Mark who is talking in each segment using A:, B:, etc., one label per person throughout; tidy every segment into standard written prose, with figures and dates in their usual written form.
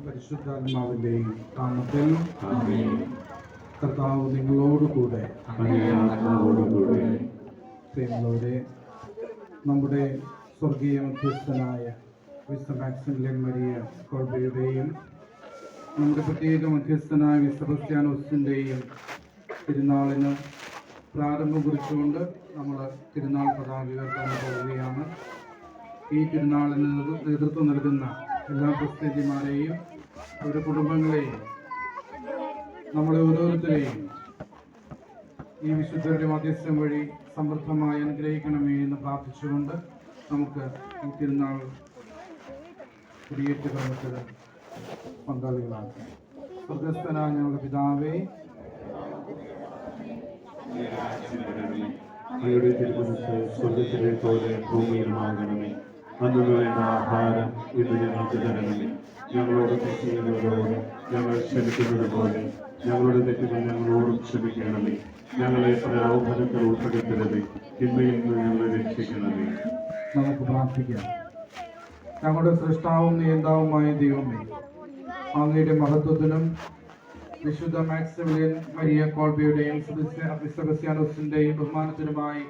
A: പരിശുദ്ധാത്മാവിന്റെയും നാമത്തിൽ കർത്താവ് നിങ്ങളോടുകൂടെ. പ്രിയമുള്ളവരെ, നമ്മുടെ സ്വർഗീയ മധ്യസ്ഥനായ വിശുദ്ധ മാക്സിമിലിയൻ മരിയ കോൾബയുടെയും നമ്മുടെ പ്രത്യേക മധ്യസ്ഥനായ വിശുദ്ധ സെബസ്ത്യാനോസിൻ്റെയും തിരുനാളിന് പ്രാരംഭം കുറിച്ചുകൊണ്ട് നമ്മൾ തിരുനാൾ പതാക ഉയർത്താൻ പോവുകയാണ്. ഈ തിരുനാളിന് നേതൃത്വം നൽകുന്ന എല്ലാ ക്രിസ്ത്യാനിമാരെയും അവരുടെ കുടുംബങ്ങളെയും നമ്മളെ ഓരോരുത്തരെയും ഈ വിശുദ്ധരുടെ മധ്യസ്ഥം വഴി സമൃദ്ധമായി അനുഗ്രഹിക്കണമേ എന്ന് പ്രാർത്ഥിച്ചുകൊണ്ട് നമുക്ക് ഈ തിരുനാൾ കുടിയേറ്റ കർമ്മത്തിൽ പങ്കാളികളാക്കാം. സ്വർഗസ്ഥനായ ഞങ്ങളുടെ പിതാവേ,
B: അങ്ങയുടെ തിരുമനസ്സ് സ്വർഗത്തിലെ പോലെ ഭൂമിയിലുമാകണമേ. അന്നു വേണ്ട ആഹാരം ഇന്ന് ഞങ്ങൾക്ക് തരണമേ. ഞങ്ങളോട് തെറ്റ് ചെയ്യുന്നവരോട് ഞങ്ങൾ ക്ഷമിക്കുന്നത് പോലെ ഞങ്ങളുടെ തെറ്റുകൾ ഞങ്ങളോടും ക്ഷമിക്കണമേ. ഞങ്ങളെ പ്രലോഭനത്തിൽ ഉൾപ്പെടുത്തരുതേ, തിന്മയിൽ നിന്ന് ഞങ്ങളെ രക്ഷിക്കണമേ.
A: നമുക്ക് പ്രാർത്ഥിക്കാം. ഞങ്ങളുടെ സൃഷ്ടാവും നിയന്താവുമായ ദൈവമേ, അങ്ങയുടെ മഹത്വത്തിനും വിശുദ്ധ മാക്സിമിലിയൻ മരിയ കോൾബയുടെയും സെബസ്ത്യാനോസിന്റെയും ബഹുമാനത്തിനുമായി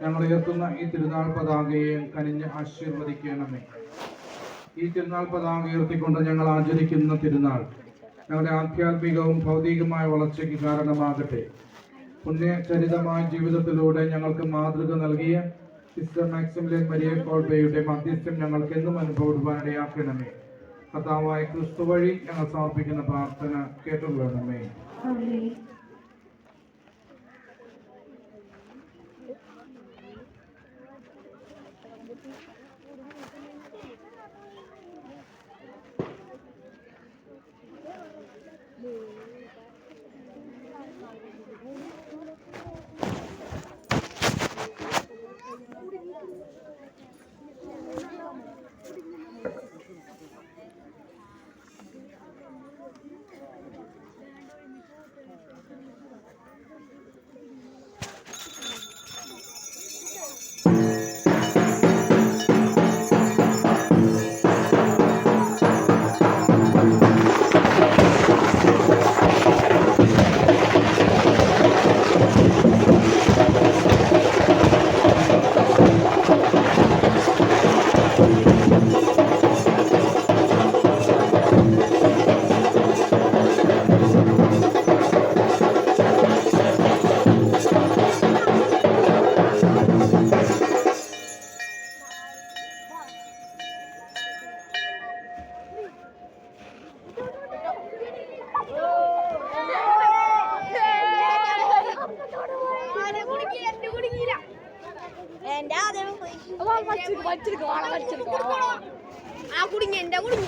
A: ഞങ്ങൾ ഉയർത്തുന്ന ഈ തിരുനാൾ പതാകയെ കനിഞ്ഞ് ആശീർവദിക്കണമേ. ഈ തിരുനാൾ പതാക ഉയർത്തിക്കൊണ്ട് ഞങ്ങൾ ആചരിക്കുന്ന തിരുനാൾ ഞങ്ങളുടെ ആധ്യാത്മികവും ഭൗതികമായ വളർച്ചയ്ക്ക് കാരണമാകട്ടെ. പുണ്യചരിതമായ ജീവിതത്തിലൂടെ ഞങ്ങൾക്ക് മാതൃക നൽകിയ സിസ്റ്റർ മാക്സിമിലിയൻ മരിയ കോൾബയുടെ മധ്യസ്ഥം ഞങ്ങൾക്ക് എന്നും അനുഭവപ്പെടാനിടയാക്കണമേ. കർത്താവായ ക്രിസ്തു വഴി ഞങ്ങൾ സമർപ്പിക്കുന്ന പ്രാർത്ഥന കേട്ടുകൊള്ളണമേ.
C: ആ കുടുങ്ങി എന്റെ കുടുങ്ങി